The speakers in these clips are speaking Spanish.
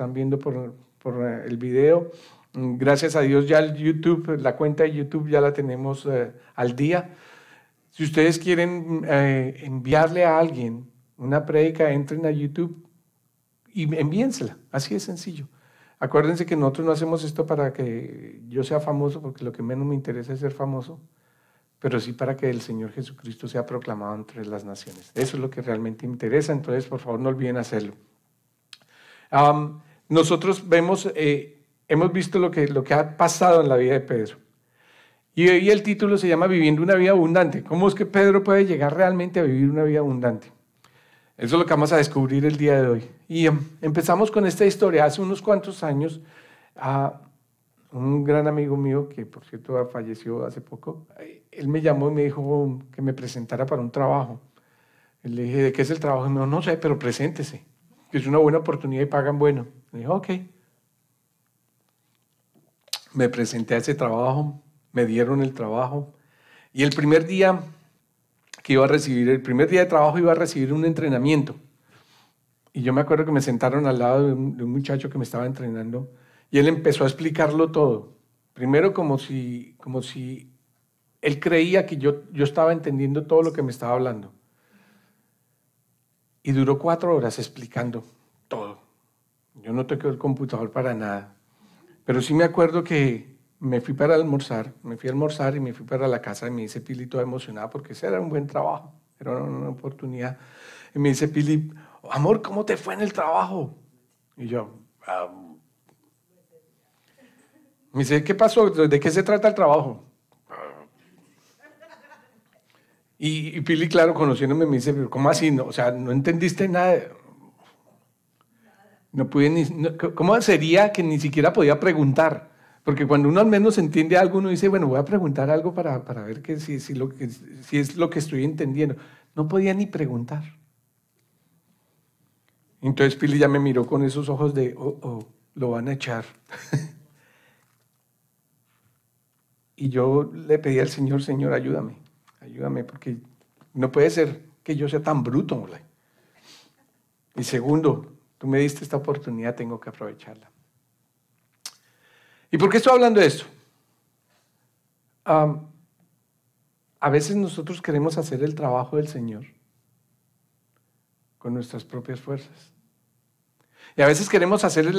están viendo por el video. Gracias a Dios ya el YouTube, la cuenta de YouTube ya la tenemos al día. Si ustedes quieren enviarle a alguien una prédica, entren a YouTube y envíensela, así de sencillo. Acuérdense que nosotros no hacemos esto para que yo sea famoso, porque lo que menos me interesa es ser famoso, pero sí para que el Señor Jesucristo sea proclamado entre las naciones. Eso es lo que realmente me interesa, entonces por favor no olviden hacerlo. Nosotros hemos visto lo que ha pasado en la vida de Pedro. Y hoy el título se llama Viviendo una vida abundante. ¿Cómo es que Pedro puede llegar realmente a vivir una vida abundante? Eso es lo que vamos a descubrir el día de hoy. Y empezamos con esta historia. Hace unos cuantos años, un gran amigo mío, que por cierto falleció hace poco, él me llamó y me dijo que me presentara para un trabajo. Le dije, ¿de qué es el trabajo? No, no sé, pero preséntese, que es una buena oportunidad y pagan bueno. Me dijo, ok. Me presenté a ese trabajo, me dieron el trabajo y el primer día de trabajo iba a recibir un entrenamiento. Y yo me acuerdo que me sentaron al lado de un muchacho que me estaba entrenando y él empezó a explicarlo todo. Primero como si él creía que yo estaba entendiendo todo lo que me estaba hablando. Y duró 4 horas explicando todo. Yo no toqué el computador para nada. Pero sí me acuerdo que me fui a almorzar y me fui para la casa y me dice Pili toda emocionada porque ese era un buen trabajo, era una oportunidad. Y me dice Pili, amor, ¿cómo te fue en el trabajo? Y yo, me dice, ¿qué pasó? ¿De qué se trata el trabajo? Y Pili, claro, conociéndome, me dice, pero ¿cómo así? No, o sea, no entendiste nada. No pude ¿cómo sería que ni siquiera podía preguntar? Porque cuando uno al menos entiende algo, uno dice, bueno, voy a preguntar algo para ver si es lo que estoy entendiendo. No podía ni preguntar. Entonces Pili ya me miró con esos ojos de, lo van a echar. Y yo le pedí al Señor, Señor, ayúdame, porque no puede ser que yo sea tan bruto. Y segundo, tú me diste esta oportunidad, tengo que aprovecharla. ¿Y por qué estoy hablando de esto? A veces nosotros queremos hacer el trabajo del Señor con nuestras propias fuerzas. Y a veces queremos hacer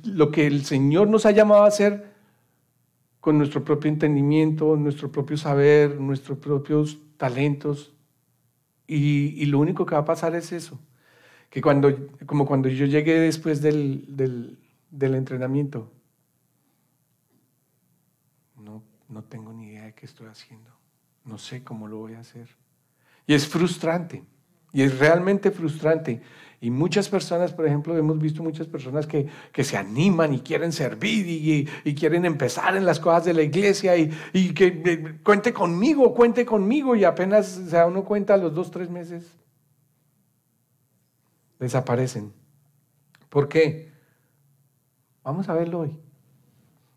lo que el Señor nos ha llamado a hacer con nuestro propio entendimiento, nuestro propio saber, nuestros propios talentos. Y lo único que va a pasar es eso. Que como cuando yo llegué después del entrenamiento, no tengo ni idea de qué estoy haciendo. No sé cómo lo voy a hacer. Y es frustrante. Y es realmente frustrante. Y muchas personas, por ejemplo, hemos visto muchas personas que se animan y quieren servir y quieren empezar en las cosas de la iglesia y que cuente conmigo. Y apenas se da uno cuenta a los 2, 3 meses, desaparecen. ¿Por qué? Vamos a verlo hoy.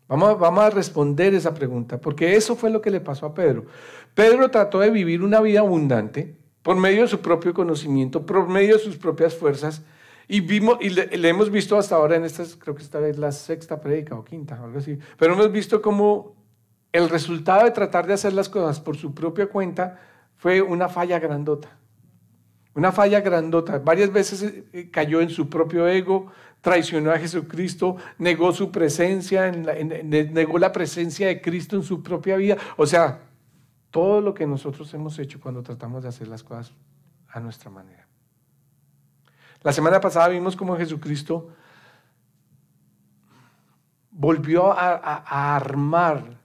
Vamos a responder esa pregunta, porque eso fue lo que le pasó a Pedro. Pedro trató de vivir una vida abundante por medio de su propio conocimiento, por medio de sus propias fuerzas, y le hemos visto hasta ahora creo que esta es la 6ª prédica o 5ª, algo así, pero hemos visto cómo el resultado de tratar de hacer las cosas por su propia cuenta fue una falla grandota. Una falla grandota. Varias veces cayó en su propio ego, traicionó a Jesucristo, negó su presencia, negó la presencia de Cristo en su propia vida. O sea, todo lo que nosotros hemos hecho cuando tratamos de hacer las cosas a nuestra manera. La semana pasada vimos cómo Jesucristo volvió a armar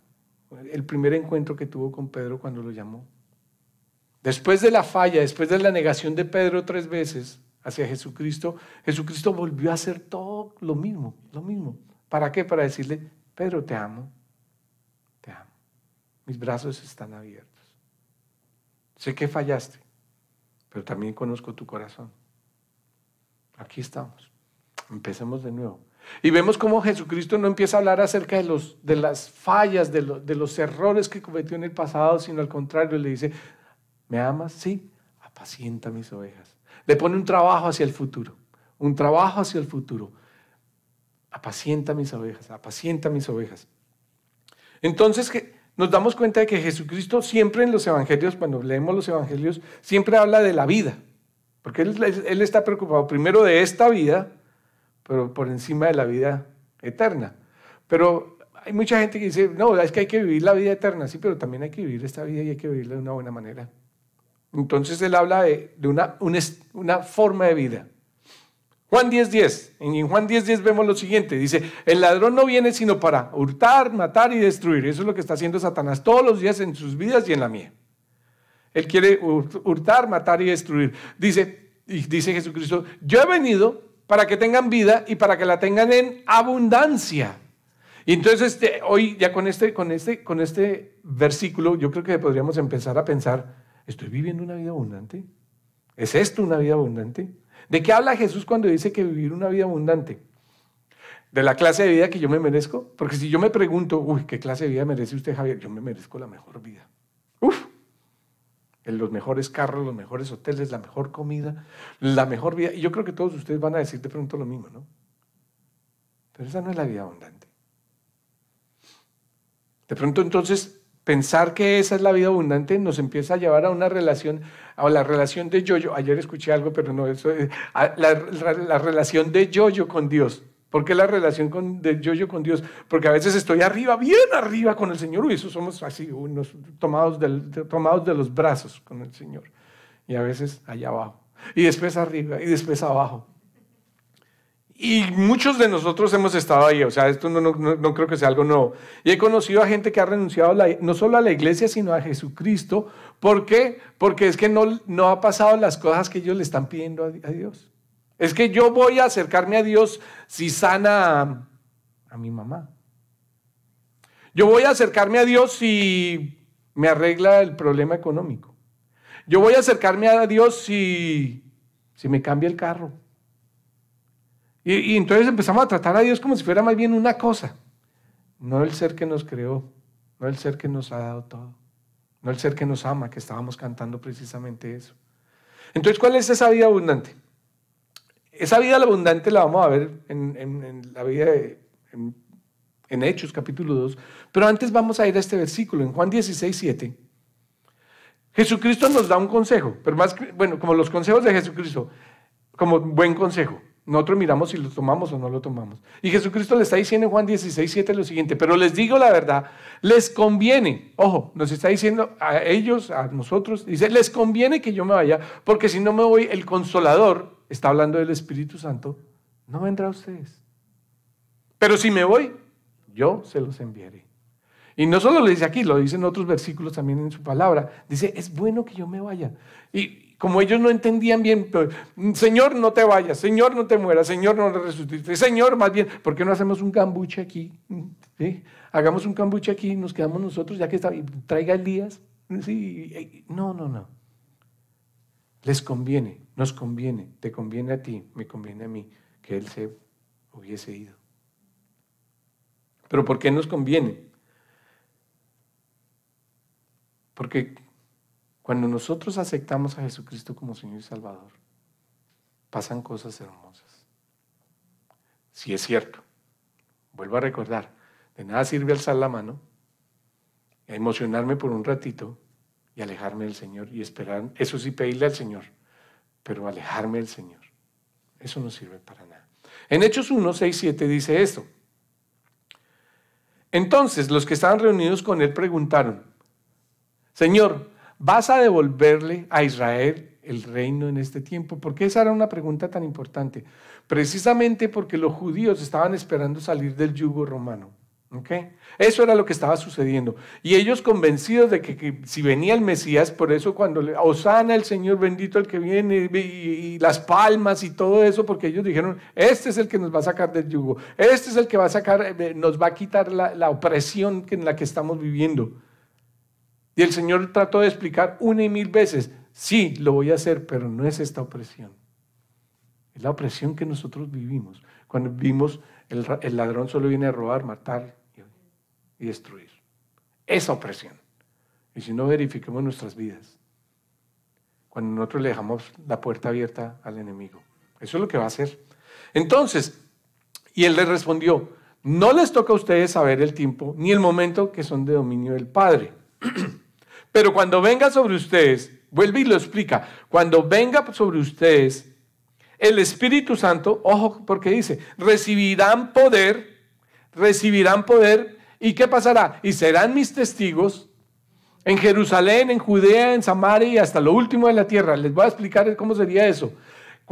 el primer encuentro que tuvo con Pedro cuando lo llamó. Después de la falla, después de la negación de Pedro 3 veces hacia Jesucristo, Jesucristo volvió a hacer todo lo mismo. ¿Para qué? Para decirle, Pedro, te amo. Mis brazos están abiertos. Sé que fallaste, pero también conozco tu corazón. Aquí estamos. Empecemos de nuevo. Y vemos cómo Jesucristo no empieza a hablar acerca de las fallas, de los errores que cometió en el pasado, sino al contrario, le dice, ¿me amas? Sí, apacienta mis ovejas. Le pone un trabajo hacia el futuro. apacienta mis ovejas, apacienta mis ovejas. Entonces nos damos cuenta de que Jesucristo siempre en los evangelios, cuando leemos los evangelios, siempre habla de la vida, porque Él está preocupado primero de esta vida, pero por encima de la vida eterna. Pero hay mucha gente que dice, no, es que hay que vivir la vida eterna, sí, pero también hay que vivir esta vida y hay que vivirla de una buena manera. Entonces Él habla de una forma de vida. Juan 10:10, en Juan 10:10 vemos lo siguiente, dice, el ladrón no viene sino para hurtar, matar y destruir. Eso es lo que está haciendo Satanás todos los días en sus vidas y en la mía. Él quiere hurtar, matar y destruir. Dice Jesucristo, yo he venido para que tengan vida y para que la tengan en abundancia. Y entonces hoy ya con este versículo yo creo que podríamos empezar a pensar, ¿estoy viviendo una vida abundante? ¿Es esto una vida abundante? ¿De qué habla Jesús cuando dice que vivir una vida abundante? ¿De la clase de vida que yo me merezco? Porque si yo me pregunto, ¿qué clase de vida merece usted, Javier? Yo me merezco la mejor vida. En los mejores carros, los mejores hoteles, la mejor comida, la mejor vida. Y yo creo que todos ustedes van a decir de pronto lo mismo, ¿no? Pero esa no es la vida abundante. De pronto entonces pensar que esa es la vida abundante nos empieza a llevar a una relación, a la relación de yo-yo. Ayer escuché algo, pero no, eso es la relación de yo-yo con Dios. ¿Por qué la relación de yo-yo con Dios? Porque a veces estoy arriba, bien arriba con el Señor, y eso somos así, unos tomados de los brazos con el Señor. Y a veces allá abajo, y después arriba, y después abajo. Y muchos de nosotros hemos estado ahí, o sea, esto no creo que sea algo nuevo. Y he conocido a gente que ha renunciado no solo a la iglesia, sino a Jesucristo. ¿Por qué? Porque es que no ha pasado las cosas que ellos le están pidiendo a Dios. Es que yo voy a acercarme a Dios si sana a mi mamá. Yo voy a acercarme a Dios si me arregla el problema económico. Yo voy a acercarme a Dios si me cambia el carro. Y entonces empezamos a tratar a Dios como si fuera más bien una cosa, no el ser que nos creó, no el ser que nos ha dado todo, no el ser que nos ama, que estábamos cantando precisamente eso. Entonces, ¿cuál es esa vida abundante? Esa vida abundante la vamos a ver en la vida en Hechos capítulo 2, pero antes vamos a ir a este versículo, en Juan 16:7. Jesucristo nos da un consejo, pero como los consejos de Jesucristo, como buen consejo. Nosotros miramos si lo tomamos o no lo tomamos. Y Jesucristo le está diciendo en Juan 16:7 lo siguiente, pero les digo la verdad, les conviene, ojo, nos está diciendo a ellos, a nosotros, dice, les conviene que yo me vaya, porque si no me voy, el Consolador, está hablando del Espíritu Santo, no vendrá a ustedes. Pero si me voy, yo se los enviaré. Y no solo lo dice aquí, lo dice en otros versículos también en su palabra. Dice, es bueno que yo me vaya. Y como ellos no entendían bien, Señor, no te vayas, Señor, no te mueras, Señor, no resucites, Señor, más bien, ¿por qué no hacemos un cambuche aquí? ¿Sí? Hagamos un cambuche aquí y nos quedamos nosotros, ya que está, traiga Elías. Sí. No. Les conviene, nos conviene, te conviene a ti, me conviene a mí, que Él se hubiese ido. ¿Pero por qué nos conviene? Porque cuando nosotros aceptamos a Jesucristo como Señor y Salvador, pasan cosas hermosas. Sí es cierto, vuelvo a recordar, de nada sirve alzar la mano, emocionarme por un ratito y alejarme del Señor y esperar, eso sí pedirle al Señor, pero alejarme del Señor, eso no sirve para nada. En Hechos 1:6-7 dice esto. Entonces los que estaban reunidos con él preguntaron, Señor, ¿vas a devolverle a Israel el reino en este tiempo? ¿Por qué esa era una pregunta tan importante? Precisamente porque los judíos estaban esperando salir del yugo romano. ¿Okay? Eso era lo que estaba sucediendo. Y ellos convencidos de que si venía el Mesías, por eso cuando Hosana el Señor, bendito el que viene, y las palmas y todo eso, porque ellos dijeron, este es el que nos va a sacar del yugo, este es el que va a sacar, nos va a quitar la opresión en la que estamos viviendo. Y el Señor trató de explicar 1,000 veces, sí, lo voy a hacer, pero no es esta opresión. Es la opresión que nosotros vivimos. Cuando vimos el ladrón solo viene a robar, matar y destruir. Esa opresión. Y si no, verifiquemos nuestras vidas. Cuando nosotros le dejamos la puerta abierta al enemigo. Eso es lo que va a hacer. Entonces, Y él les respondió, no les toca a ustedes saber el tiempo ni el momento que son de dominio del Padre. Pero cuando venga sobre ustedes, vuelve y lo explica, cuando venga sobre ustedes el Espíritu Santo, ojo porque dice, recibirán poder, ¿y qué pasará? Y serán mis testigos en Jerusalén, en Judea, en Samaria y hasta lo último de la tierra. Les voy a explicar cómo sería eso.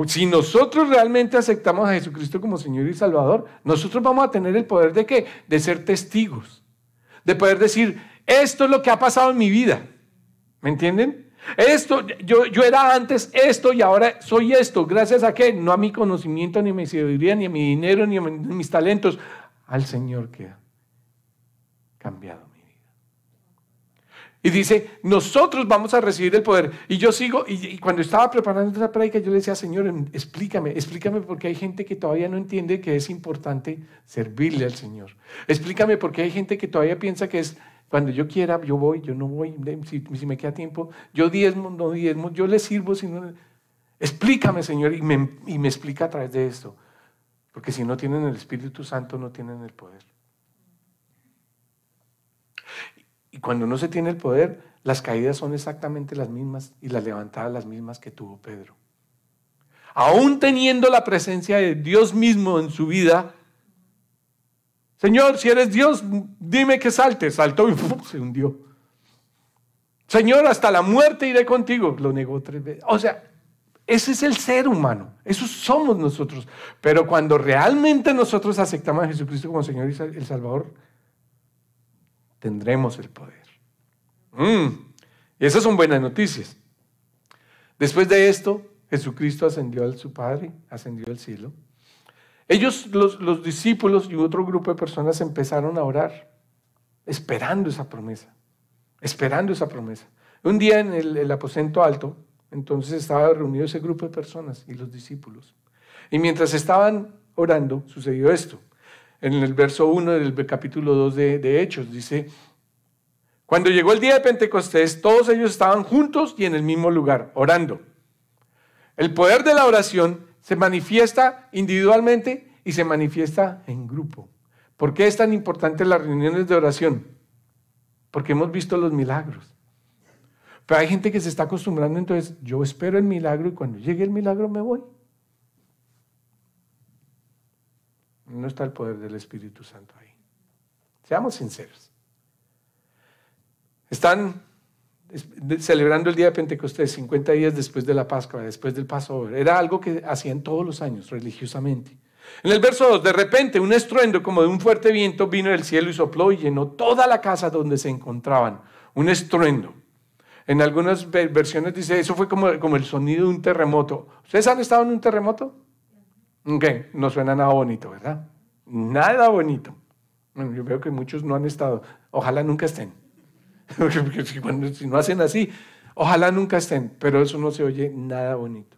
Si nosotros realmente aceptamos a Jesucristo como Señor y Salvador, nosotros vamos a tener el poder ¿de qué? De ser testigos, de poder decir, esto es lo que ha pasado en mi vida. ¿Me entienden? Esto, yo era antes esto y ahora soy esto. ¿Gracias a qué? No a mi conocimiento, ni a mi sabiduría, ni a mi dinero, ni a mis talentos. Al Señor que ha cambiado mi vida. Y dice, nosotros vamos a recibir el poder. Y yo sigo, y cuando estaba preparando esta prédica, yo le decía, Señor, explícame, porque hay gente que todavía no entiende que es importante servirle al Señor. Explícame porque hay gente que todavía piensa que es, cuando yo quiera, yo voy, yo no voy, si me queda tiempo, yo diezmo, no diezmo, yo le sirvo, si no. Explícame, Señor, y me explica a través de esto. Porque si no tienen el Espíritu Santo, no tienen el poder. Y cuando no se tiene el poder, las caídas son exactamente las mismas y las levantadas las mismas que tuvo Pedro. Aún teniendo la presencia de Dios mismo en su vida, Señor, si eres Dios, dime que salte. Saltó y se hundió. Señor, hasta la muerte iré contigo. Lo negó 3 veces. O sea, ese es el ser humano. Eso somos nosotros. Pero cuando realmente nosotros aceptamos a Jesucristo como Señor y el Salvador, tendremos el poder. Y esas son buenas noticias. Después de esto, Jesucristo ascendió a su Padre, ascendió al cielo. Ellos, los discípulos y otro grupo de personas empezaron a orar, esperando esa promesa, Un día en el aposento alto, entonces estaba reunido ese grupo de personas y los discípulos. Y mientras estaban orando, sucedió esto. En el verso 1 del capítulo 2 de Hechos, dice, cuando llegó el día de Pentecostés, todos ellos estaban juntos y en el mismo lugar, orando. El poder de la oración se manifiesta individualmente y se manifiesta en grupo. ¿Por qué es tan importante las reuniones de oración? Porque hemos visto los milagros. Pero hay gente que se está acostumbrando, entonces yo espero el milagro y cuando llegue el milagro me voy. No está el poder del Espíritu Santo ahí. Seamos sinceros. Están celebrando el día de Pentecostés, 50 días después de la Pascua, después del Passover. Era algo que hacían todos los años religiosamente. En el verso 2, de repente un estruendo como de un fuerte viento vino del cielo y sopló y llenó toda la casa donde se encontraban. Un estruendo. En algunas versiones dice, eso fue como el sonido de un terremoto. ¿Ustedes han estado en un terremoto? Ok, no suena nada bonito, ¿verdad? Nada bonito. Bueno, yo veo que muchos no han estado. Ojalá nunca estén. Porque si no hacen así, ojalá nunca estén, pero eso no se oye nada bonito.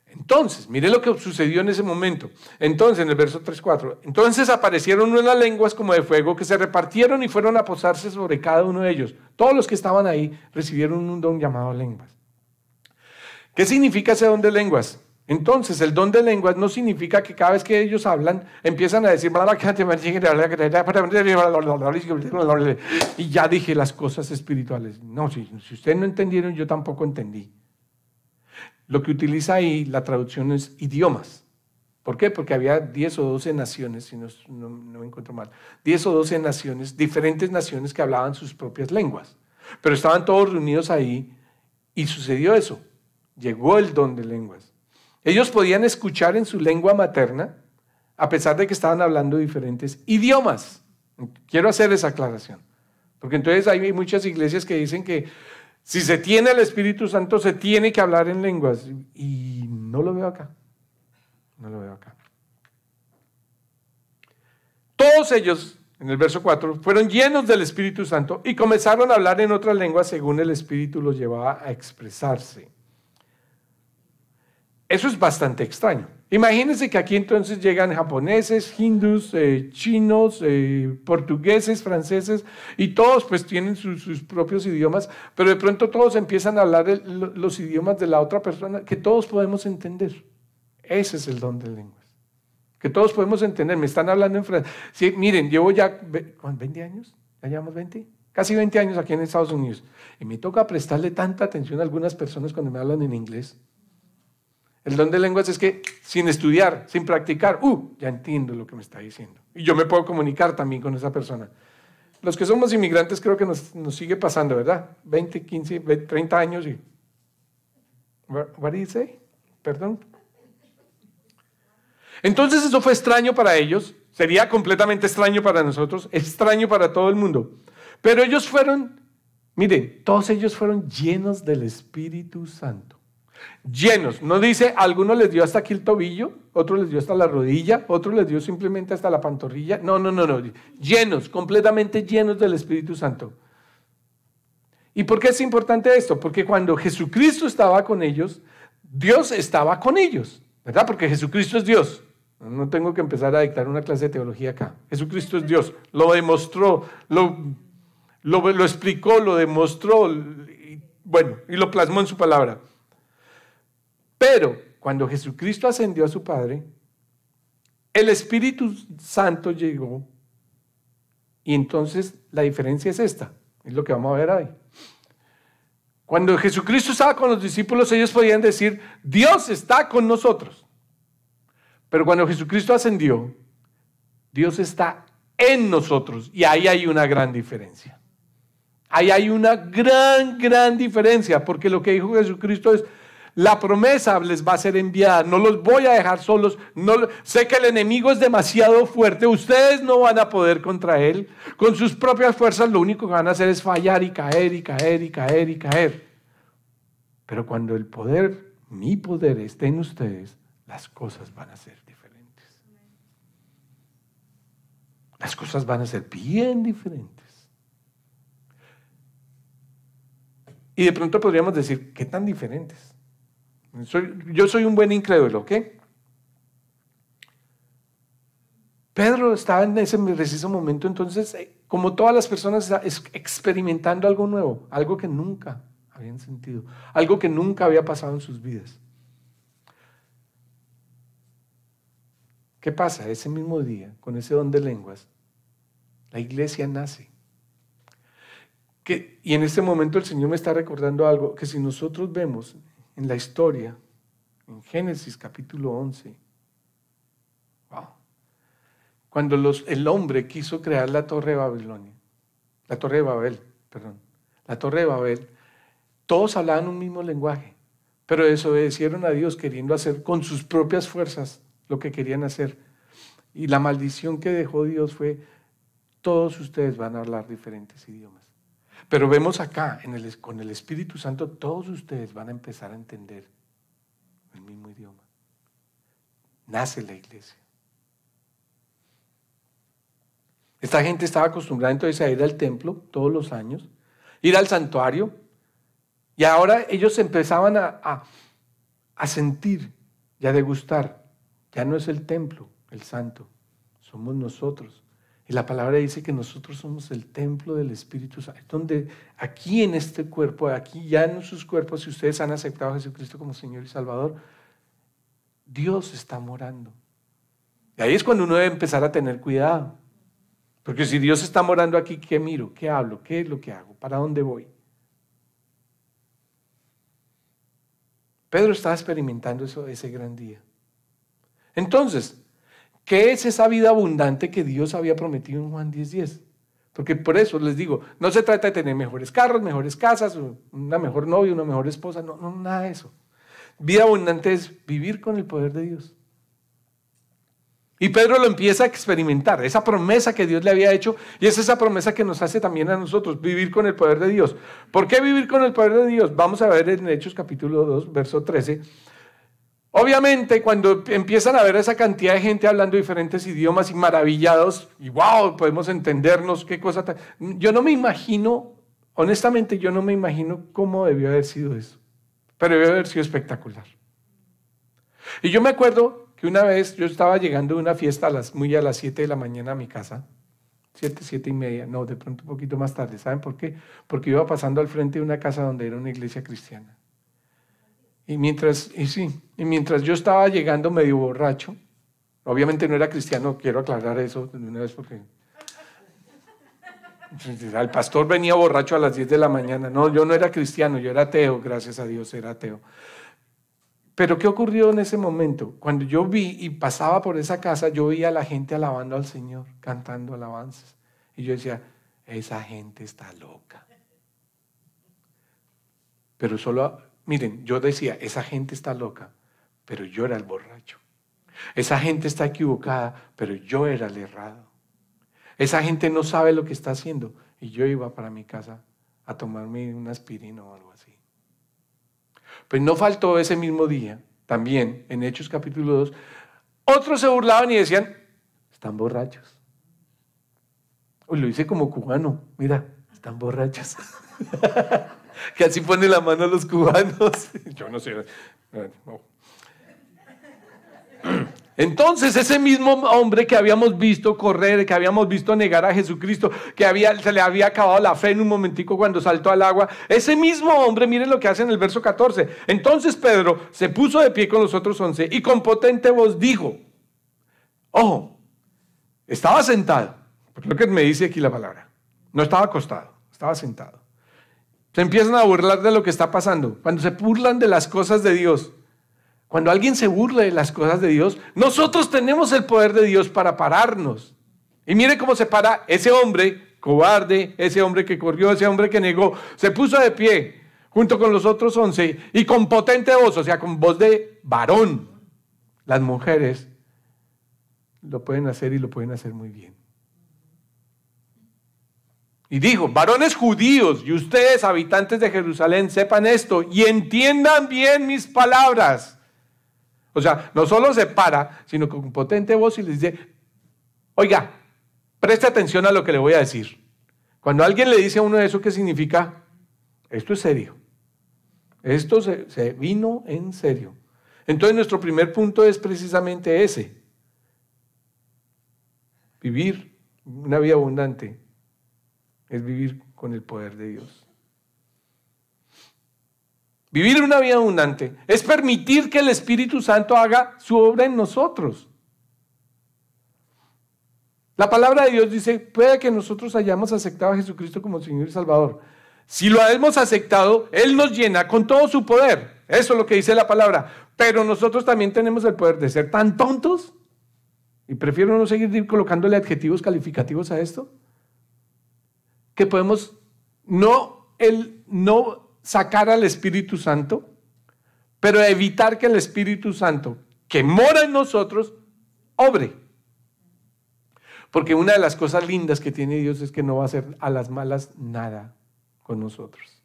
Entonces, mire lo que sucedió en ese momento. Entonces, en el verso 3-4, entonces aparecieron unas lenguas como de fuego que se repartieron y fueron a posarse sobre cada uno de ellos. Todos los que estaban ahí recibieron un don llamado lenguas. ¿Qué significa ese don de lenguas? Entonces, el don de lenguas no significa que cada vez que ellos hablan, empiezan a decir, y ya dije las cosas espirituales. No, si ustedes no entendieron, yo tampoco entendí. Lo que utiliza ahí la traducción es idiomas. ¿Por qué? Porque había 10 o 12 naciones, si no me encuentro mal, 10 o 12 naciones, diferentes naciones que hablaban sus propias lenguas. Pero estaban todos reunidos ahí y sucedió eso. Llegó el don de lenguas. Ellos podían escuchar en su lengua materna, a pesar de que estaban hablando diferentes idiomas. Quiero hacer esa aclaración. Porque entonces hay muchas iglesias que dicen que si se tiene el Espíritu Santo, se tiene que hablar en lenguas. Y no lo veo acá. No lo veo acá. Todos ellos, en el verso 4, fueron llenos del Espíritu Santo y comenzaron a hablar en otras lenguas según el Espíritu los llevaba a expresarse. Eso es bastante extraño. Imagínense que aquí entonces llegan japoneses, hindús, chinos, portugueses, franceses, y todos pues tienen sus propios idiomas, pero de pronto todos empiezan a hablar los idiomas de la otra persona que todos podemos entender. Ese es el don de lenguas. que todos podemos entender. Me están hablando en francés. Sí, miren, llevo ya 20 años, ¿ya llevamos 20? Casi 20 años aquí en Estados Unidos. Y me toca prestarle tanta atención a algunas personas cuando me hablan en inglés. El don de lenguas es que sin estudiar, sin practicar, ya entiendo lo que me está diciendo. Y yo me puedo comunicar también con esa persona. Los que somos inmigrantes creo que nos sigue pasando, ¿verdad? 20, 15, 20, 30 años y... What did you say? Perdón. Entonces eso fue extraño para ellos, sería completamente extraño para nosotros, extraño para todo el mundo. Pero ellos fueron, miren, todos ellos fueron llenos del Espíritu Santo. Llenos, no dice, a algunos les dio hasta aquí el tobillo, otros les dio hasta la rodilla, otros les dio simplemente hasta la pantorrilla. No, llenos, completamente llenos del Espíritu Santo. ¿Y por qué es importante esto? Porque cuando Jesucristo estaba con ellos, Dios estaba con ellos, ¿verdad? Porque Jesucristo es Dios. No tengo que empezar a dictar una clase de teología acá. Jesucristo es Dios, lo demostró, lo explicó, lo demostró, y lo plasmó en su palabra. Pero cuando Jesucristo ascendió a su Padre, el Espíritu Santo llegó y entonces la diferencia es esta, es lo que vamos a ver hoy. Cuando Jesucristo estaba con los discípulos, ellos podían decir, Dios está con nosotros. Pero cuando Jesucristo ascendió, Dios está en nosotros y ahí hay una gran diferencia. Ahí hay una gran diferencia, porque lo que dijo Jesucristo es, la promesa les va a ser enviada, no los voy a dejar solos, sé que el enemigo es demasiado fuerte, ustedes no van a poder contra él, con sus propias fuerzas lo único que van a hacer es fallar y caer. Pero cuando el poder, mi poder esté en ustedes, las cosas van a ser diferentes. Las cosas van a ser bien diferentes. Y de pronto podríamos decir, ¿qué tan diferentes? Yo soy un buen incrédulo, ¿ok? Pedro estaba en ese preciso momento, entonces, como todas las personas, experimentando algo nuevo, algo que nunca habían sentido, algo que nunca había pasado en sus vidas. ¿Qué pasa? Ese mismo día, con ese don de lenguas, la iglesia nace. Y en este momento el Señor me está recordando algo, que si nosotros vemos en la historia, en Génesis capítulo 11, cuando el hombre quiso crear la torre de Babel, todos hablaban un mismo lenguaje, pero desobedecieron a Dios queriendo hacer con sus propias fuerzas lo que querían hacer. Y la maldición que dejó Dios fue, todos ustedes van a hablar diferentes idiomas. Pero vemos acá, con el Espíritu Santo, todos ustedes van a empezar a entender el mismo idioma. Nace la iglesia. Esta gente estaba acostumbrada entonces a ir al templo todos los años, ir al santuario, y ahora ellos empezaban a sentir y a degustar. Ya no es el templo, el santo, somos nosotros. Y la palabra dice que nosotros somos el templo del Espíritu Santo, donde aquí en este cuerpo, aquí ya en sus cuerpos, si ustedes han aceptado a Jesucristo como Señor y Salvador, Dios está morando. Y ahí es cuando uno debe empezar a tener cuidado. Porque si Dios está morando aquí, ¿qué miro? ¿Qué hablo? ¿Qué es lo que hago? ¿Para dónde voy? Pedro estaba experimentando ese gran día. Entonces, ¿qué es esa vida abundante que Dios había prometido en Juan 10:10? Porque por eso les digo, no se trata de tener mejores carros, mejores casas, una mejor novia, una mejor esposa, no, nada de eso. Vida abundante es vivir con el poder de Dios. Y Pedro lo empieza a experimentar, esa promesa que Dios le había hecho, y es esa promesa que nos hace también a nosotros, vivir con el poder de Dios. ¿Por qué vivir con el poder de Dios? Vamos a ver en Hechos capítulo 2, verso 13. Obviamente, cuando empiezan a ver esa cantidad de gente hablando diferentes idiomas y maravillados, y wow, podemos entendernos, qué cosa tan... Yo no me imagino, honestamente, yo no me imagino cómo debió haber sido eso, pero debió haber sido espectacular. Y yo me acuerdo que una vez yo estaba llegando de una fiesta a las 7 de la mañana a mi casa, 7:30, no, de pronto un poquito más tarde. ¿Saben por qué? Porque iba pasando al frente de una casa donde era una iglesia cristiana. Y mientras yo estaba llegando medio borracho, Obviamente no era cristiano, quiero aclarar eso de una vez porque el pastor venía borracho a las 10 de la mañana. No, yo no era cristiano, yo era ateo, gracias a Dios era ateo. Pero ¿qué ocurrió en ese momento? Cuando yo vi y pasaba por esa casa, yo veía a la gente alabando al Señor, cantando alabanzas. Y yo decía, esa gente está loca. Pero solo, miren, yo decía, esa gente está loca, pero yo era el borracho. Esa gente está equivocada, pero yo era el errado. Esa gente no sabe lo que está haciendo. Y yo iba para mi casa a tomarme una aspirina o algo así. Pues no faltó ese mismo día, también en Hechos capítulo 2, otros se burlaban y decían, están borrachos. Uy, lo hice como cubano, mira, están borrachos. Que así ponen la mano a los cubanos. Yo no sé. No. Entonces ese mismo hombre que habíamos visto correr, que habíamos visto negar a Jesucristo, que se le había acabado la fe en un momentico cuando saltó al agua, ese mismo hombre, miren lo que hace en el verso 14. Entonces Pedro se puso de pie con los otros 11 y con potente voz dijo, ojo, estaba sentado, por lo que me dice aquí la palabra, no estaba acostado, estaba sentado. Se empiezan a burlar de lo que está pasando, cuando se burlan de las cosas de Dios. Cuando alguien se burla de las cosas de Dios, nosotros tenemos el poder de Dios para pararnos. Y mire cómo se para ese hombre cobarde, ese hombre que corrió, ese hombre que negó, se puso de pie junto con los otros 11 y con potente voz, o sea, con voz de varón. Las mujeres lo pueden hacer y lo pueden hacer muy bien. Y dijo, varones judíos y ustedes, habitantes de Jerusalén, sepan esto y entiendan bien mis palabras. O sea, no solo se para, sino con potente voz y les dice, oiga, preste atención a lo que le voy a decir. Cuando alguien le dice a uno eso, ¿qué significa? Esto es serio. Esto se vino en serio. Entonces nuestro primer punto es precisamente ese. Vivir una vida abundante es vivir con el poder de Dios. Vivir una vida abundante es permitir que el Espíritu Santo haga su obra en nosotros. La palabra de Dios dice, puede que nosotros hayamos aceptado a Jesucristo como Señor y Salvador. Si lo hemos aceptado, Él nos llena con todo su poder. Eso es lo que dice la palabra. Pero nosotros también tenemos el poder de ser tan tontos, y prefiero no seguir colocándole adjetivos calificativos a esto, que podemos no sacar al Espíritu Santo, pero evitar que el Espíritu Santo, que mora en nosotros, obre. Porque una de las cosas lindas que tiene Dios es que no va a hacer a las malas nada con nosotros.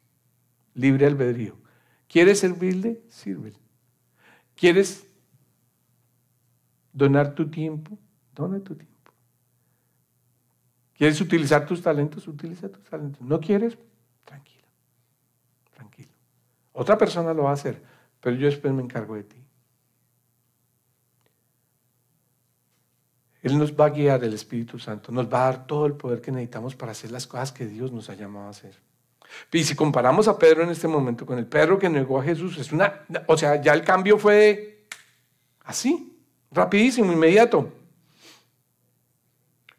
Libre albedrío. ¿Quieres servirle? Sírvele. ¿Quieres donar tu tiempo? Dona tu tiempo. ¿Quieres utilizar tus talentos? Utiliza tus talentos. ¿No quieres? Tranquilo. Tranquilo. Otra persona lo va a hacer, pero yo después me encargo de ti. Él nos va a guiar, el Espíritu Santo, nos va a dar todo el poder que necesitamos para hacer las cosas que Dios nos ha llamado a hacer. Y si comparamos a Pedro en este momento con el Pedro que negó a Jesús, ya el cambio fue así, rapidísimo, inmediato.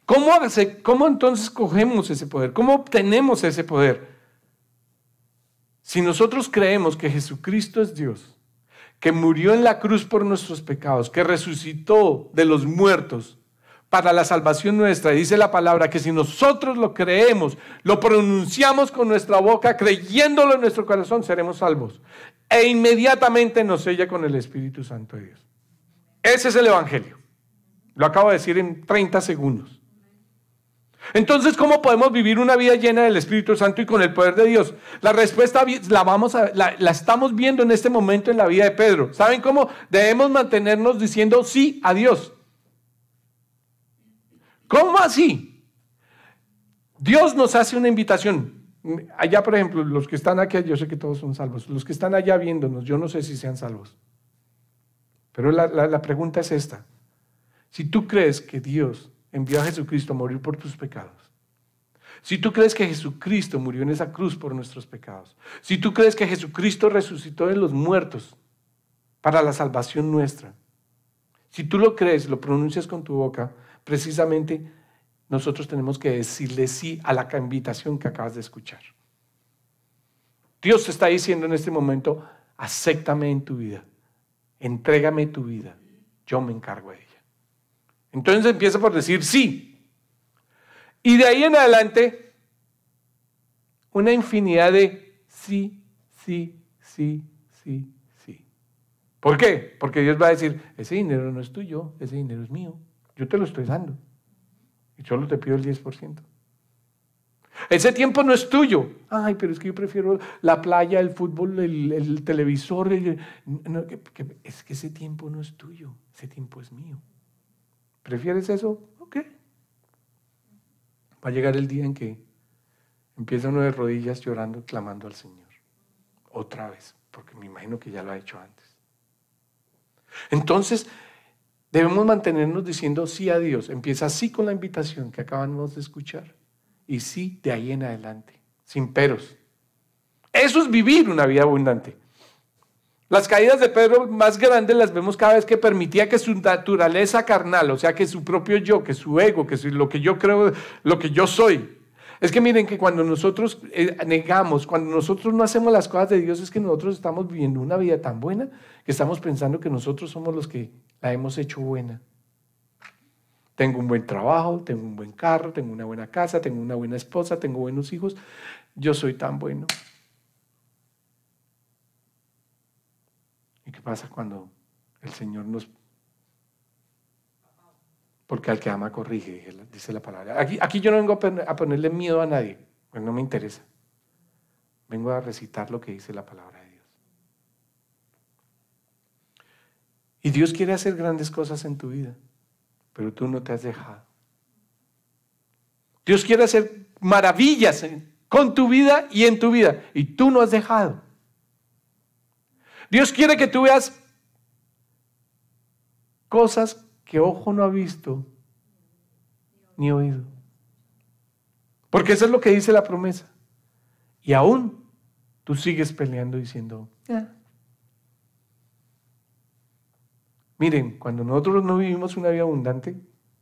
¿Cómo entonces cogemos ese poder? ¿Cómo obtenemos ese poder? Si nosotros creemos que Jesucristo es Dios, que murió en la cruz por nuestros pecados, que resucitó de los muertos para la salvación nuestra, y dice la palabra que si nosotros lo creemos, lo pronunciamos con nuestra boca, creyéndolo en nuestro corazón, seremos salvos. E inmediatamente nos sella con el Espíritu Santo de Dios. Ese es el Evangelio. Lo acabo de decir en 30 segundos. Entonces, ¿cómo podemos vivir una vida llena del Espíritu Santo y con el poder de Dios? La respuesta la estamos viendo en este momento en la vida de Pedro. ¿Saben cómo? Debemos mantenernos diciendo sí a Dios. ¿Cómo así? Dios nos hace una invitación. Allá, por ejemplo, los que están aquí, yo sé que todos son salvos. Los que están allá viéndonos, yo no sé si sean salvos. Pero la pregunta es esta. Si tú crees que Dios envió a Jesucristo a morir por tus pecados, si tú crees que Jesucristo murió en esa cruz por nuestros pecados, si tú crees que Jesucristo resucitó de los muertos para la salvación nuestra, Si tú lo crees, lo pronuncias con tu boca, precisamente nosotros tenemos que decirle sí a la invitación que acabas de escuchar. Dios te está diciendo en este momento, acéptame en tu vida, entrégame tu vida, yo me encargo de ella. Entonces empieza por decir sí. Y de ahí en adelante, una infinidad de sí, sí, sí, sí, sí. ¿Por qué? Porque Dios va a decir, ese dinero no es tuyo, ese dinero es mío, yo te lo estoy dando. Y solo te pido el 10%. Ese tiempo no es tuyo. Ay, pero es que yo prefiero la playa, el fútbol, el televisor. Es que ese tiempo no es tuyo, ese tiempo es mío. ¿Prefieres eso? Ok. Va a llegar el día en que empieza uno de rodillas llorando, clamando al Señor. Otra vez, porque me imagino que ya lo ha hecho antes. Entonces, debemos mantenernos diciendo sí a Dios. Empieza así con la invitación que acabamos de escuchar. Y sí, de ahí en adelante, sin peros. Eso es vivir una vida abundante. Las caídas de Pedro más grandes las vemos cada vez que permitía que su naturaleza carnal, o sea, que su propio yo, que su ego, que lo que yo creo, lo que yo soy. Es que miren que cuando nosotros negamos, cuando nosotros no hacemos las cosas de Dios, es que nosotros estamos viviendo una vida tan buena que estamos pensando que nosotros somos los que la hemos hecho buena. Tengo un buen trabajo, tengo un buen carro, tengo una buena casa, tengo una buena esposa, tengo buenos hijos. Yo soy tan bueno. ¿Y qué pasa cuando el Señor nos... Porque al que ama corrige, dice la palabra. Aquí yo no vengo a ponerle miedo a nadie, pues no me interesa. Vengo a recitar lo que dice la palabra de Dios. Y Dios quiere hacer grandes cosas en tu vida, pero tú no te has dejado. Dios quiere hacer maravillas con tu vida y en tu vida, y tú no has dejado. Dios quiere que tú veas cosas que ojo no ha visto ni oído. Porque eso es lo que dice la promesa. Y aún tú sigues peleando diciendo, Miren, cuando nosotros no vivimos una vida abundante,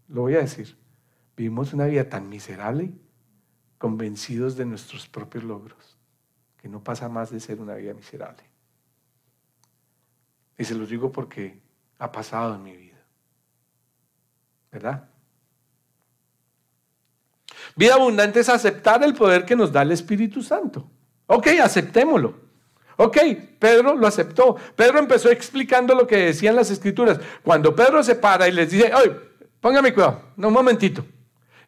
lo voy a decir, vivimos una vida tan miserable, convencidos de nuestros propios logros, que no pasa más de ser una vida miserable. Y se los digo porque ha pasado en mi vida. ¿Verdad? Vida abundante es aceptar el poder que nos da el Espíritu Santo. Ok, aceptémoslo. Ok, Pedro lo aceptó. Pedro empezó explicando lo que decían las Escrituras. Cuando Pedro se para y les dice, oye, póngame cuidado, un momentito.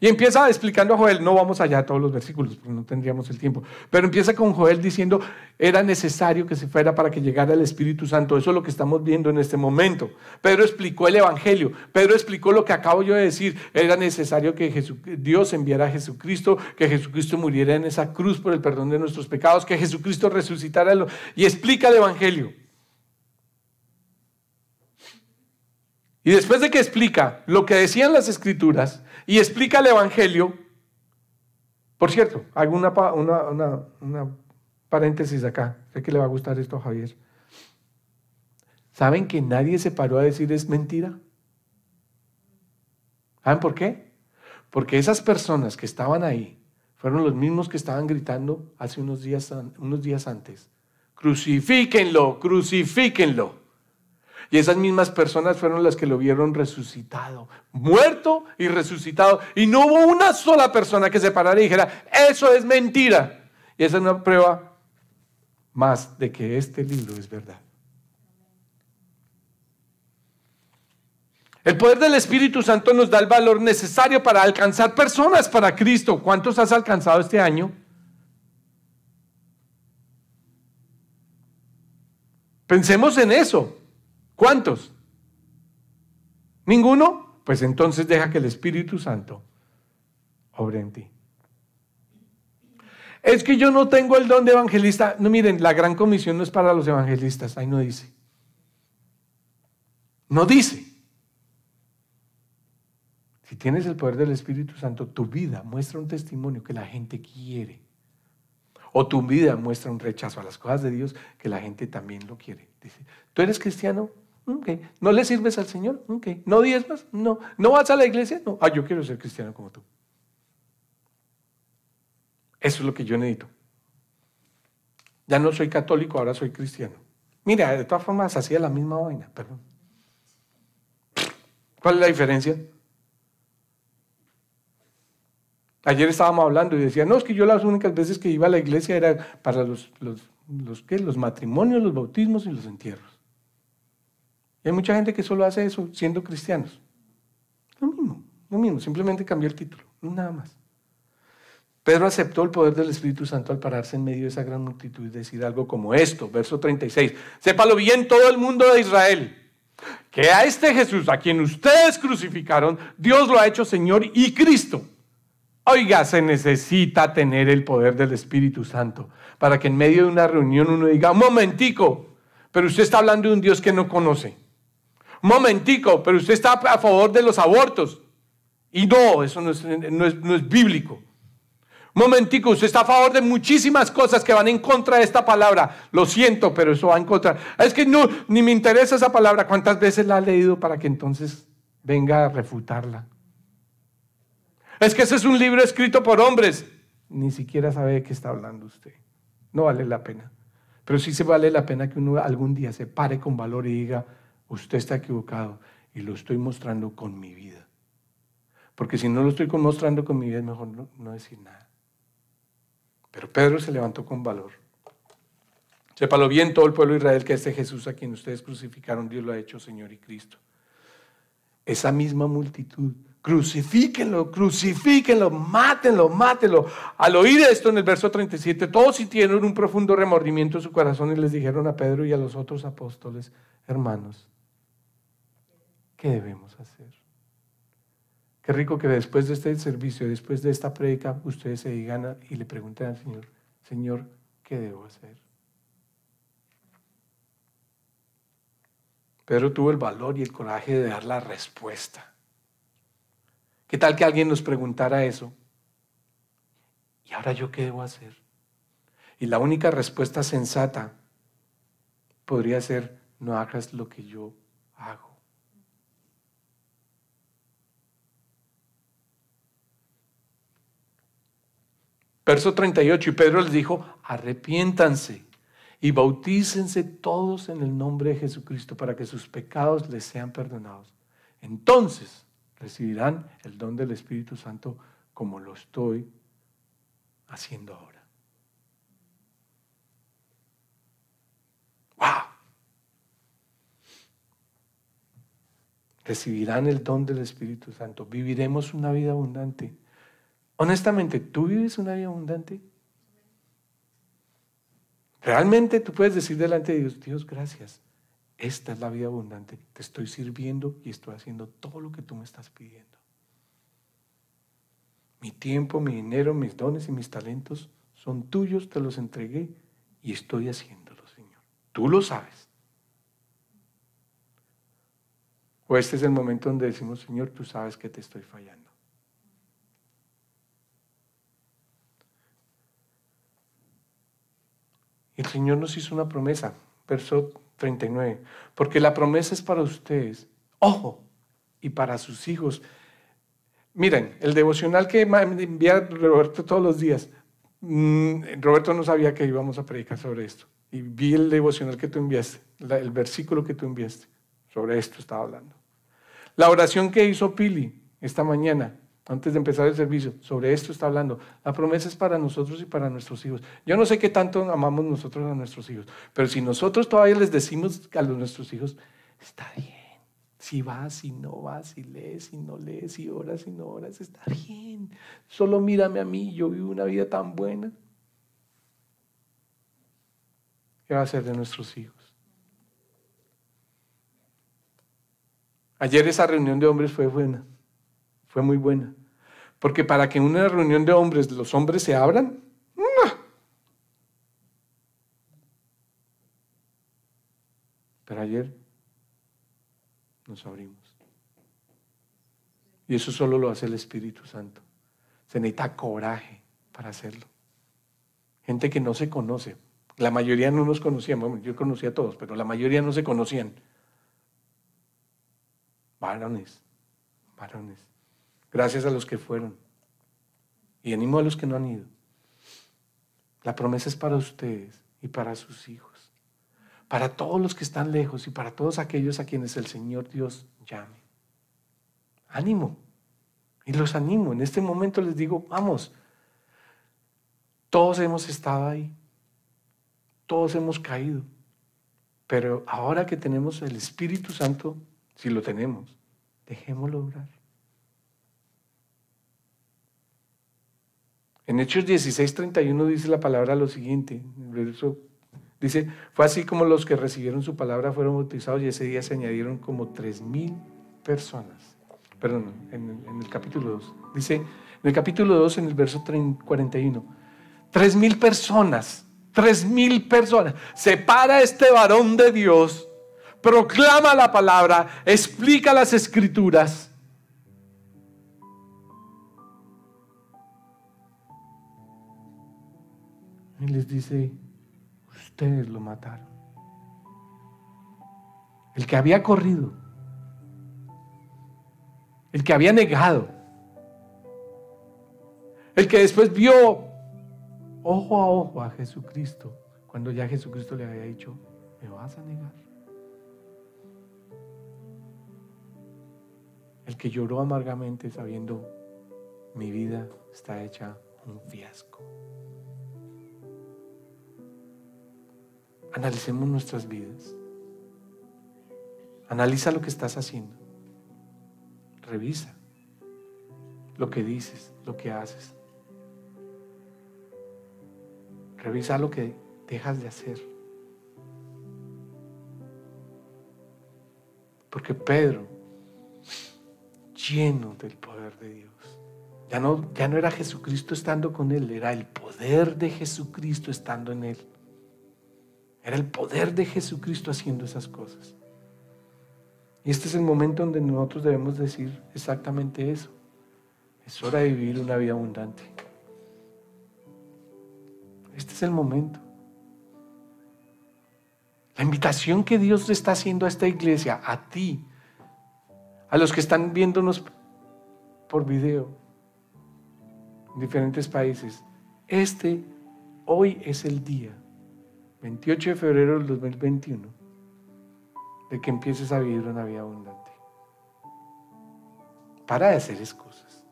Y empieza explicando a Joel, no vamos allá a todos los versículos, porque no tendríamos el tiempo, pero empieza con Joel diciendo, era necesario que se fuera para que llegara el Espíritu Santo. Eso es lo que estamos viendo en este momento. Pedro explicó el Evangelio, Pedro explicó lo que acabo yo de decir, era necesario que Dios enviara a Jesucristo, que Jesucristo muriera en esa cruz por el perdón de nuestros pecados, que Jesucristo resucitara, y explica el Evangelio. Y después de que explica lo que decían las Escrituras y explica el Evangelio, por cierto, hago una paréntesis acá, sé que le va a gustar esto a Javier. ¿Saben que nadie se paró a decir es mentira? ¿Saben por qué? Porque esas personas que estaban ahí fueron los mismos que estaban gritando hace unos días antes, crucifíquenlo, crucifíquenlo. Y esas mismas personas fueron las que lo vieron resucitado, muerto y resucitado. Y no hubo una sola persona que se parara y dijera, eso es mentira. Y esa es una prueba más de que este libro es verdad. El poder del Espíritu Santo nos da el valor necesario para alcanzar personas para Cristo. ¿Cuántos has alcanzado este año? Pensemos en eso. ¿Cuántos? ¿Ninguno? Pues entonces deja que el Espíritu Santo obre en ti. Es que yo no tengo el don de evangelista. No, miren, la gran comisión no es para los evangelistas. Ahí no dice. No dice. Si tienes el poder del Espíritu Santo, tu vida muestra un testimonio que la gente quiere. O tu vida muestra un rechazo a las cosas de Dios que la gente también lo quiere. Dice, ¿tú eres cristiano? Ok. ¿No le sirves al Señor? Ok. ¿No diezmas? No. ¿No vas a la iglesia? No. Yo quiero ser cristiano como tú. Eso es lo que yo necesito. Ya no soy católico, ahora soy cristiano. Mira, de todas formas hacía la misma vaina, perdón. ¿Cuál es la diferencia? Ayer estábamos hablando y decía, no, es que yo las únicas veces que iba a la iglesia era para los matrimonios, los bautismos y los entierros. Y hay mucha gente que solo hace eso siendo cristianos. Lo mismo, simplemente cambió el título, nada más. Pedro aceptó el poder del Espíritu Santo al pararse en medio de esa gran multitud y decir algo como esto, verso 36. Sépalo bien todo el mundo de Israel, que a este Jesús, a quien ustedes crucificaron, Dios lo ha hecho Señor y Cristo. Oiga, se necesita tener el poder del Espíritu Santo para que en medio de una reunión uno diga, un momentico, pero usted está hablando de un Dios que no conoce. Un momentico, pero usted está a favor de los abortos. Y no, eso no es bíblico. Un momentico, usted está a favor de muchísimas cosas que van en contra de esta palabra. Lo siento, pero eso va en contra. Es que no, ni me interesa esa palabra. ¿Cuántas veces la ha leído para que entonces venga a refutarla? Es que ese es un libro escrito por hombres. Ni siquiera sabe de qué está hablando usted. No vale la pena. Pero sí se vale la pena que uno algún día se pare con valor y diga, usted está equivocado y lo estoy mostrando con mi vida. Porque si no lo estoy mostrando con mi vida es mejor no decir nada. Pero Pedro se levantó con valor. Sépalo bien todo el pueblo de Israel que este Jesús a quien ustedes crucificaron, Dios lo ha hecho Señor y Cristo. Esa misma multitud, crucifíquenlo, mátenlo. Al oír esto en el verso 37, todos sintieron un profundo remordimiento en su corazón y les dijeron a Pedro y a los otros apóstoles, hermanos, ¿qué debemos hacer? Qué rico que después de este servicio, después de esta prédica, ustedes se digan y le pregunten al Señor, Señor, ¿qué debo hacer? Pedro tuvo el valor y el coraje de dar la respuesta. ¿Qué tal que alguien nos preguntara eso? ¿Y ahora yo qué debo hacer? Y la única respuesta sensata podría ser, no hagas lo que yo hago. Verso 38, y Pedro les dijo, arrepiéntanse y bautícense todos en el nombre de Jesucristo para que sus pecados les sean perdonados. Entonces recibirán el don del Espíritu Santo como lo estoy haciendo ahora. ¡Wow! Recibirán el don del Espíritu Santo. Viviremos una vida abundante. Honestamente, ¿tú vives una vida abundante? Realmente tú puedes decir delante de Dios, Dios, gracias. Esta es la vida abundante. Te estoy sirviendo y estoy haciendo todo lo que tú me estás pidiendo. Mi tiempo, mi dinero, mis dones y mis talentos son tuyos, te los entregué y estoy haciéndolo, Señor. Tú lo sabes. O este es el momento donde decimos, Señor, tú sabes que te estoy fallando. El Señor nos hizo una promesa, verso 39, porque la promesa es para ustedes, ojo, y para sus hijos. Miren, el devocional que envía Roberto todos los días, Roberto no sabía que íbamos a predicar sobre esto, y vi el devocional que tú enviaste, el versículo que tú enviaste, sobre esto estaba hablando. La oración que hizo Pili esta mañana, antes de empezar el servicio, sobre esto está hablando. La promesa es para nosotros y para nuestros hijos. Yo no sé qué tanto amamos nosotros a nuestros hijos, pero si nosotros todavía les decimos a nuestros hijos, está bien. Si vas, si no vas, si lees, si no lees, si oras, si no oras, está bien. Solo mírame a mí, yo vivo una vida tan buena. ¿Qué va a hacer de nuestros hijos? Ayer esa reunión de hombres fue buena, fue muy buena. Porque para que en una reunión de hombres los hombres se abran, ¡no! Pero ayer nos abrimos. Y eso solo lo hace el Espíritu Santo. Se necesita coraje para hacerlo. Gente que no se conoce. La mayoría no nos conocíamos. Bueno, yo conocía a todos, pero la mayoría no se conocían. Varones, varones. Gracias a los que fueron. Y animo a los que no han ido. La promesa es para ustedes y para sus hijos. Para todos los que están lejos y para todos aquellos a quienes el Señor Dios llame. Ánimo. Y los animo. En este momento les digo, vamos. Todos hemos estado ahí. Todos hemos caído. Pero ahora que tenemos el Espíritu Santo, si lo tenemos, dejémoslo obrar. En Hechos 16:31 dice la palabra lo siguiente. Dice, fue así como los que recibieron su palabra fueron bautizados y ese día se añadieron como 3,000 personas. Perdón, en el capítulo 2. Dice, en el capítulo 2, en el verso 41, 3,000 personas. 3,000 personas. Se para este varón de Dios, proclama la palabra, explica las escrituras. Y les dice, ustedes lo mataron. El que había corrido, el que había negado, el que después vio ojo a ojo a Jesucristo, cuando ya Jesucristo le había dicho, ¿me vas a negar? El que lloró amargamente sabiendo, mi vida está hecha un fiasco. Analicemos nuestras vidas. Analiza lo que estás haciendo. Revisa lo que dices, lo que haces. Revisa lo que dejas de hacer. Porque Pedro, lleno del poder de Dios, ya no era Jesucristo estando con él, era el poder de Jesucristo estando en él. Era el poder de Jesucristo haciendo esas cosas. Y este es el momento donde nosotros debemos decir exactamente eso. Es hora de vivir una vida abundante. Este es el momento. La invitación que Dios le está haciendo a esta iglesia, a ti, a los que están viéndonos por video en diferentes países. Hoy es el día, 28 de febrero del 2021, de que empieces a vivir una vida abundante. Para de hacer excusas.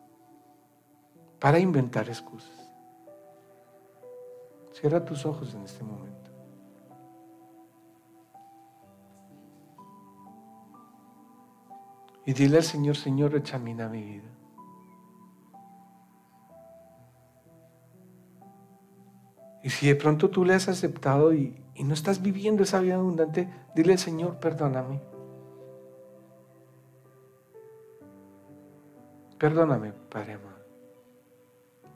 Para de inventar excusas. Cierra tus ojos en este momento. Y dile al Señor, Señor, examina mi vida. Y si de pronto tú le has aceptado y no estás viviendo esa vida abundante, dile al Señor, perdóname. Perdóname, Padre amado.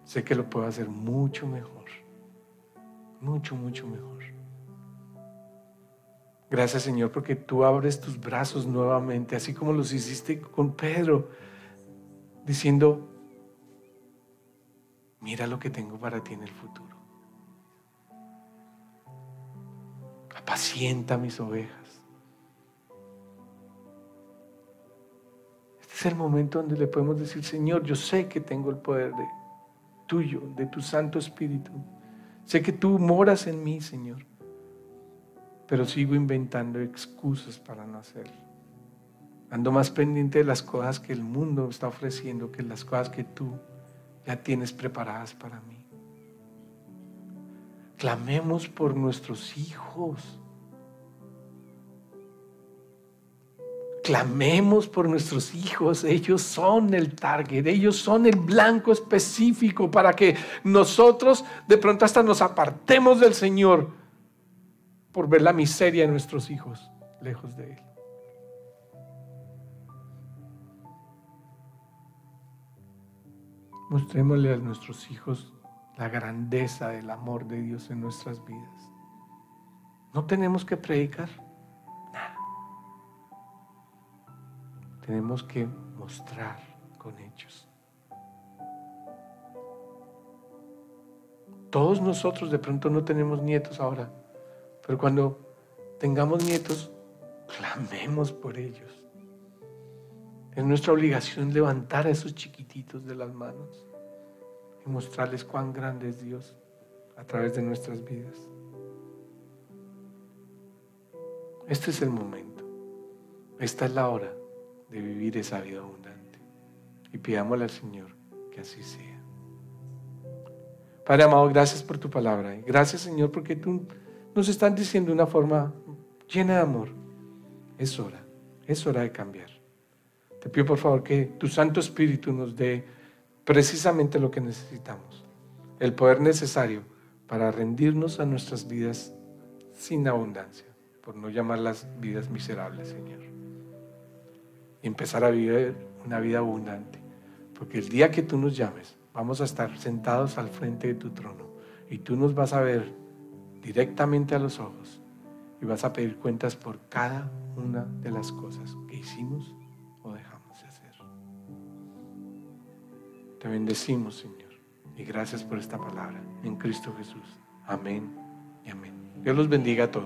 Sé que lo puedo hacer mucho mejor. Mucho, mucho mejor. Gracias, Señor, porque tú abres tus brazos nuevamente, así como los hiciste con Pedro, diciendo, mira lo que tengo para ti en el futuro. Apacienta mis ovejas. Este es el momento donde le podemos decir, Señor, yo sé que tengo el poder tuyo, de tu Santo Espíritu. Sé que tú moras en mí, Señor. Pero sigo inventando excusas para no hacerlo. Ando más pendiente de las cosas que el mundo está ofreciendo que las cosas que tú ya tienes preparadas para mí. Clamemos por nuestros hijos. Clamemos por nuestros hijos. Ellos son el target. Ellos son el blanco específico para que nosotros de pronto hasta nos apartemos del Señor por ver la miseria de nuestros hijos lejos de Él. Mostrémosle a nuestros hijos la grandeza del amor de Dios en nuestras vidas. No tenemos que predicar nada. Tenemos que mostrar con hechos. Todos nosotros de pronto no tenemos nietos ahora, pero cuando tengamos nietos, clamemos por ellos. Es nuestra obligación levantar a esos chiquititos de las manos y mostrarles cuán grande es Dios a través de nuestras vidas. Este es el momento. Esta es la hora de vivir esa vida abundante. Y pidámosle al Señor que así sea. Padre amado, gracias por tu palabra. Y gracias, Señor, porque tú nos estás diciendo de una forma llena de amor. Es hora de cambiar. Te pido por favor que tu Santo Espíritu nos dé precisamente lo que necesitamos. El poder necesario para rendirnos a nuestras vidas sin abundancia, por no llamarlas vidas miserables, Señor. Y empezar a vivir una vida abundante. Porque el día que tú nos llames, vamos a estar sentados al frente de tu trono. Y tú nos vas a ver directamente a los ojos. Y vas a pedir cuentas por cada una de las cosas que hicimos o dejamos de hacer. Te bendecimos, Señor. Y gracias por esta palabra. En Cristo Jesús. Amén y amén. Dios los bendiga a todos.